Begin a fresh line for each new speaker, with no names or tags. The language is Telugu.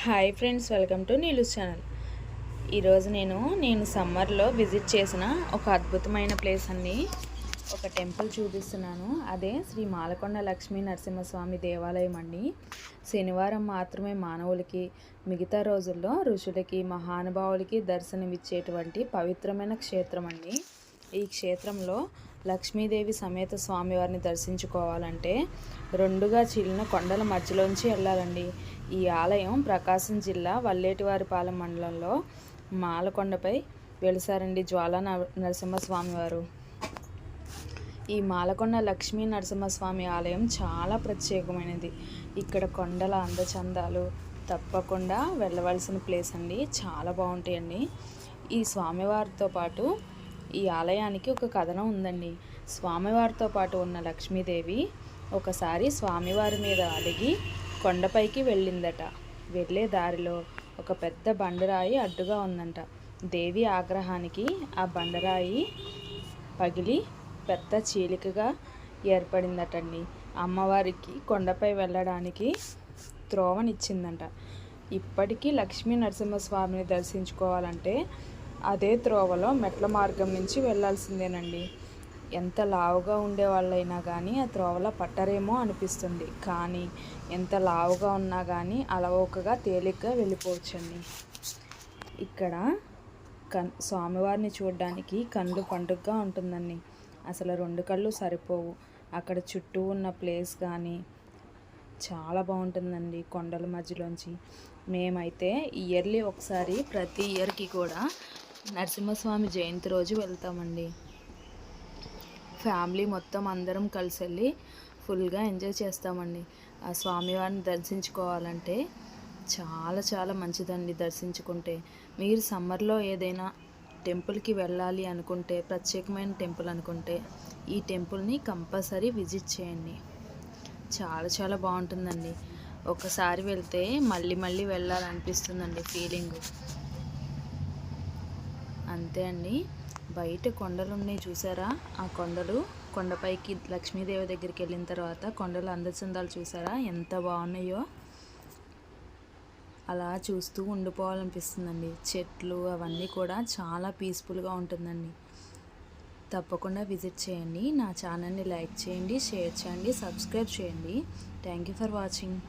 Hi friends, welcome to Neelu's channel. ఈరోజు నేను సమ్మర్లో విజిట్ చేసిన ఒక అద్భుతమైన ప్లేస్ అండి. ఒక టెంపుల్ చూపిస్తున్నాను. అదే శ్రీ మాలకొండ లక్ష్మీ నరసింహస్వామి దేవాలయం అండి. శనివారం మాత్రమే మానవులకి, మిగతా రోజుల్లో ఋషులకి, మహానుభావులకి దర్శనమిచ్చేటువంటి పవిత్రమైన క్షేత్రం అండి. ఈ క్షేత్రంలో లక్ష్మీదేవి సమేత స్వామివారిని దర్శించుకోవాలంటే రెండుగా చీలిన కొండల మధ్యలోంచి వెళ్ళాలండి. ఈ ఆలయం ప్రకాశం జిల్లా వల్లేటివారిపాలెం మండలంలో మాలకొండపై వెలిసారండి జ్వాలా నరసింహస్వామివారు. ఈ మాలకొండ లక్ష్మీ నరసింహస్వామి ఆలయం చాలా ప్రత్యేకమైనది. ఇక్కడ కొండల అందచందాలు తప్పకుండా వెళ్ళవలసిన ప్లేస్ అండి. చాలా బాగుంటాయండి. ఈ స్వామివారితో పాటు ఈ ఆలయానికి ఒక కథనం ఉందండి. స్వామివారితో పాటు ఉన్న లక్ష్మీదేవి ఒకసారి స్వామివారి మీద అలిగి కొండపైకి వెళ్ళిందట. వెళ్ళే దారిలో ఒక పెద్ద బండరాయి అడ్డుగా ఉందంట. దేవి ఆగ్రహానికి ఆ బండరాయి పగిలి పెద్ద చీలికగా ఏర్పడిందటండి. అమ్మవారికి కొండపై వెళ్ళడానికి త్రోవనిచ్చిందంట. ఇప్పటికీ లక్ష్మీ నరసింహస్వామిని దర్శించుకోవాలంటే అదే త్రోవలో మెట్ల మార్గం నుంచి వెళ్ళాల్సిందేనండి. ఎంత లావుగా ఉండే వాళ్ళైనా కానీ ఆ త్రోవలో పట్టరేమో అనిపిస్తుంది. కానీ ఎంత లావుగా ఉన్నా కానీ అలవోకగా తేలిగ్గా వెళ్ళిపోవచ్చండి. ఇక్కడ స్వామివారిని చూడడానికి కళ్ళు పండుగగా ఉంటుందండి. అసలు రెండు కళ్ళు సరిపోవు. అక్కడ చుట్టూ ఉన్న ప్లేస్ కానీ చాలా బాగుంటుందండి. కొండల మధ్యలోంచి మేమైతే ఇయర్లీ ఒకసారి ప్రతి ఇయర్కి కూడా నరసింహస్వామి జయంతి రోజు వెళ్తామండి. ఫ్యామిలీ మొత్తం అందరం కలిసి వెళ్ళి ఫుల్గా ఎంజాయ్ చేస్తామండి. ఆ స్వామివారిని దర్శించుకోవాలంటే చాలా చాలా మంచిదండి. దర్శించుకుంటే మీరు సమ్మర్లో ఏదైనా టెంపుల్కి వెళ్ళాలి అనుకుంటే, ప్రత్యేకమైన టెంపుల్ అనుకుంటే ఈ టెంపుల్ని కంపల్సరీ విజిట్ చేయండి. చాలా చాలా బాగుంటుందండి. ఒకసారి వెళ్తే మళ్ళీ మళ్ళీ వెళ్ళాలనిపిస్తుందండి ఫీలింగ్. అంతే అండి. బయట కొండలు ఉన్నాయి చూసారా? ఆ కొండపైకి లక్ష్మీదేవి దగ్గరికి వెళ్ళిన తర్వాత కొండల అందచందాలు చూసారా ఎంత బాగున్నాయో? అలా చూస్తూ ఉండిపోవాలనిపిస్తుందండి. చెట్లు అవన్నీ కూడా చాలా పీస్ఫుల్గా ఉంటుందండి. తప్పకుండా విజిట్ చేయండి. నా ఛానల్ని లైక్ చేయండి, షేర్ చేయండి, సబ్స్క్రైబ్ చేయండి. Thank you for watching.